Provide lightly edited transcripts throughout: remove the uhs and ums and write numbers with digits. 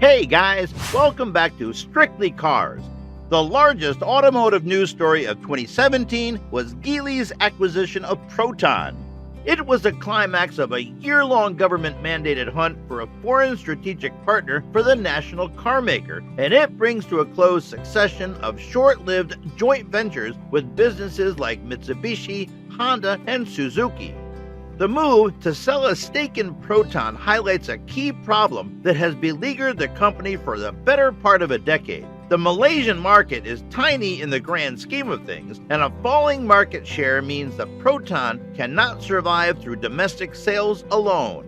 Hey guys, welcome back to Strictly Cars. The largest automotive news story of 2017 was Geely's acquisition of Proton. It was the climax of a year-long government-mandated hunt for a foreign strategic partner for the national carmaker, and it brings to a close succession of short-lived joint ventures with businesses like Mitsubishi, Honda, and Suzuki. The move to sell a stake in Proton highlights a key problem that has beleaguered the company for the better part of a decade. The Malaysian market is tiny in the grand scheme of things, and a falling market share means the Proton cannot survive through domestic sales alone.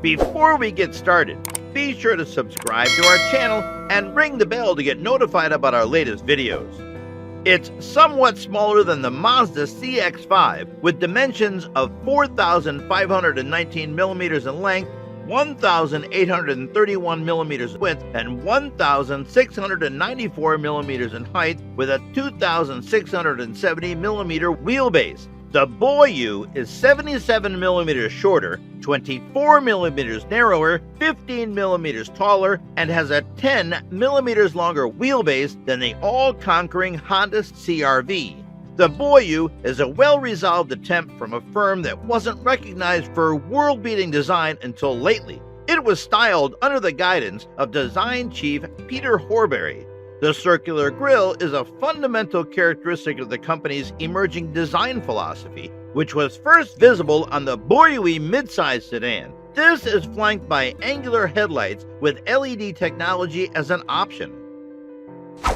Before we get started, be sure to subscribe to our channel and ring the bell to get notified about our latest videos. It's somewhat smaller than the Mazda CX-5 with dimensions of 4,519 millimeters in length, 1,831 millimeters width, and 1,694 millimeters in height with a 2,670 millimeter wheelbase. The Boyue is 77 millimeters shorter, 24 millimeters narrower, 15 millimeters taller, and has a 10 millimeters longer wheelbase than the all-conquering Honda CR-V. The Boyue is a well-resolved attempt from a firm that wasn't recognized for world-beating design until lately. It was styled under the guidance of design chief Peter Horbury. The circular grille is a fundamental characteristic of the company's emerging design philosophy, which was first visible on the Boyue midsize sedan. This is flanked by angular headlights with LED technology as an option.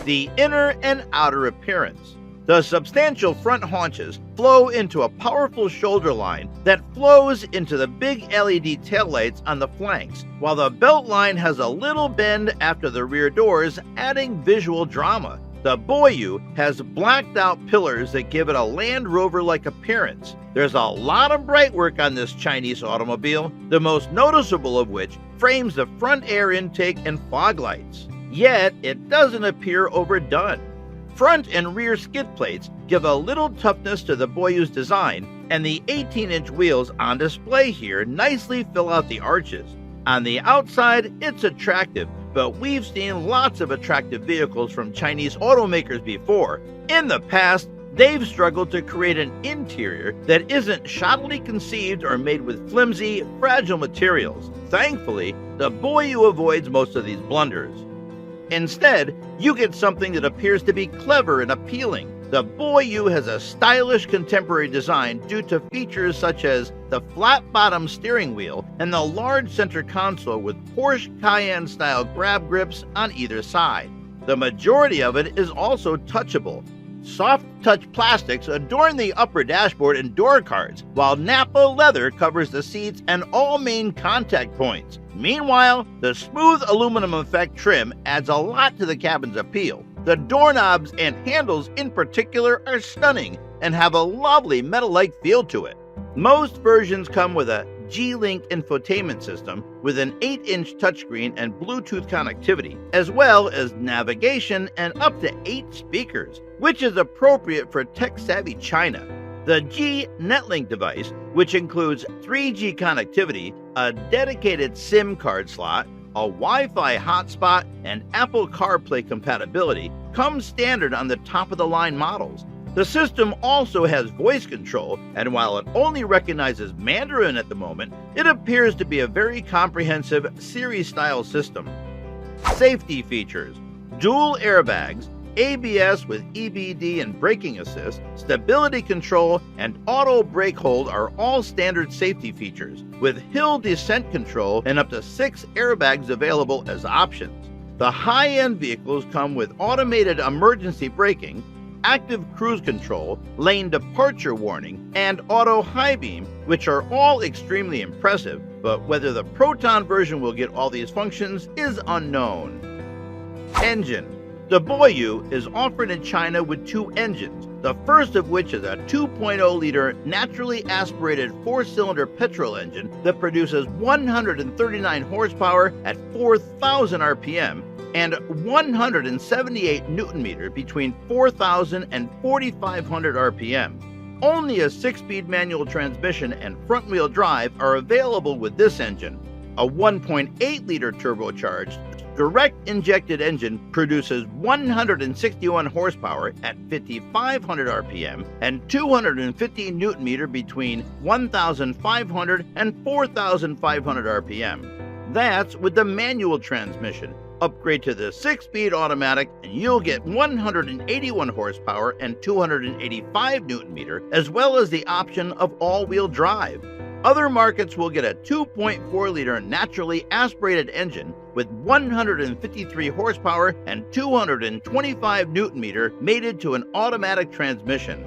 The inner and outer appearance. The substantial front haunches flow into a powerful shoulder line that flows into the big LED taillights on the flanks, while the belt line has a little bend after the rear doors, adding visual drama. The Boyue has blacked out pillars that give it a Land Rover-like appearance. There's a lot of bright work on this Chinese automobile, the most noticeable of which frames the front air intake and fog lights. Yet, it doesn't appear overdone. Front and rear skid plates give a little toughness to the Boyue's design, and the 18-inch wheels on display here nicely fill out the arches. On the outside, it's attractive, but we've seen lots of attractive vehicles from Chinese automakers before. In the past, they've struggled to create an interior that isn't shoddily conceived or made with flimsy, fragile materials. Thankfully, the Boyue avoids most of these blunders. Instead, you get something that appears to be clever and appealing. The Boyue has a stylish contemporary design due to features such as the flat-bottom steering wheel and the large center console with Porsche Cayenne-style grab grips on either side. The majority of it is also touchable. Soft touch plastics adorn the upper dashboard and door cards, while Nappa leather covers the seats and all main contact points. Meanwhile, the smooth aluminum effect trim adds a lot to the cabin's appeal. The doorknobs and handles in particular are stunning and have a lovely metal-like feel to it. Most versions come with a G-Link infotainment system with an 8-inch touchscreen and Bluetooth connectivity, as well as navigation and up to 8 speakers, which is appropriate for tech-savvy China. The G Netlink device, which includes 3G connectivity, a dedicated SIM card slot, a Wi-Fi hotspot, and Apple CarPlay compatibility, comes standard on the top-of-the-line models. The system also has voice control, and while it only recognizes Mandarin at the moment, it appears to be a very comprehensive Siri-style system. Safety features: dual airbags, ABS with EBD and braking assist, stability control, and auto brake hold are all standard safety features, with hill descent control and up to 6 airbags available as options. The high-end vehicles come with automated emergency braking, active cruise control, lane departure warning, and auto high beam, which are all extremely impressive, but whether the Proton version will get all these functions is unknown. Engine. The Boyue is offered in China with 2 engines, the first of which is a 2.0-liter naturally aspirated 4-cylinder petrol engine that produces 139 horsepower at 4,000 RPM and 178 Nm between 4,000 and 4,500 RPM. Only a 6-speed manual transmission and front-wheel drive are available with this engine. A 1.8-liter turbocharged direct injected engine produces 161 horsepower at 5,500 RPM and 250 Newton meter between 1,500 and 4,500 RPM. That's with the manual transmission. Upgrade to the 6-speed automatic and you'll get 181 horsepower and 285 Newton meter, as well as the option of all-wheel drive. Other markets will get a 2.4-liter naturally aspirated engine with 153 horsepower and 225 Newton meter mated to an automatic transmission.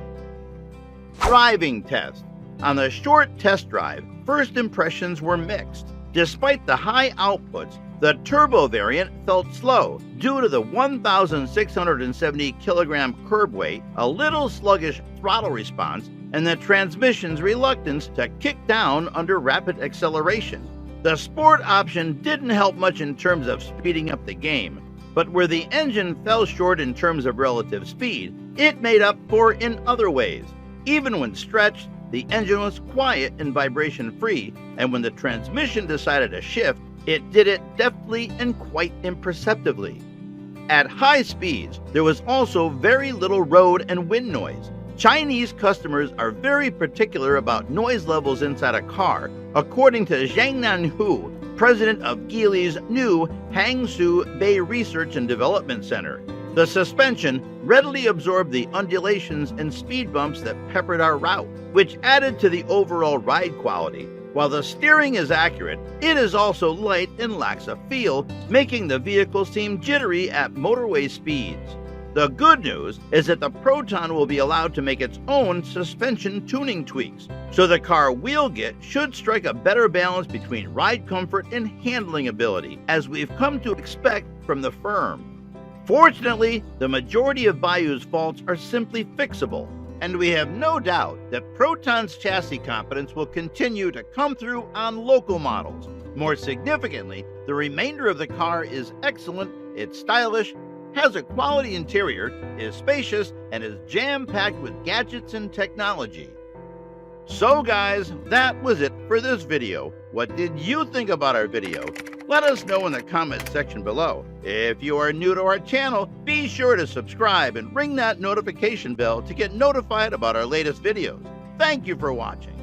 Driving test. On the short test drive, first impressions were mixed. Despite the high outputs, the turbo variant felt slow due to the 1,670 kilogram curb weight, a little sluggish throttle response, and the transmission's reluctance to kick down under rapid acceleration. The sport option didn't help much in terms of speeding up the game, but where the engine fell short in terms of relative speed, it made up for in other ways. Even when stretched, the engine was quiet and vibration-free, and when the transmission decided to shift, it did it deftly and quite imperceptibly. At high speeds, there was also very little road and wind noise. Chinese customers are very particular about noise levels inside a car, according to Jiangnan Hu, president of Geely's new Hangzhou Bay Research and Development Center. The suspension readily absorbed the undulations and speed bumps that peppered our route, which added to the overall ride quality. While the steering is accurate, it is also light and lacks a feel, making the vehicle seem jittery at motorway speeds. The good news is that the Proton will be allowed to make its own suspension tuning tweaks, so the car we'll get should strike a better balance between ride comfort and handling ability, as we've come to expect from the firm. Fortunately, the majority of Boyue's faults are simply fixable, and we have no doubt that Proton's chassis competence will continue to come through on local models. More significantly, the remainder of the car is excellent, it's stylish, has a quality interior, is spacious, and is jam-packed with gadgets and technology. So guys, that was it for this video. What did you think about our video? Let us know in the comment section below. If you are new to our channel, be sure to subscribe and ring that notification bell to get notified about our latest videos. Thank you for watching.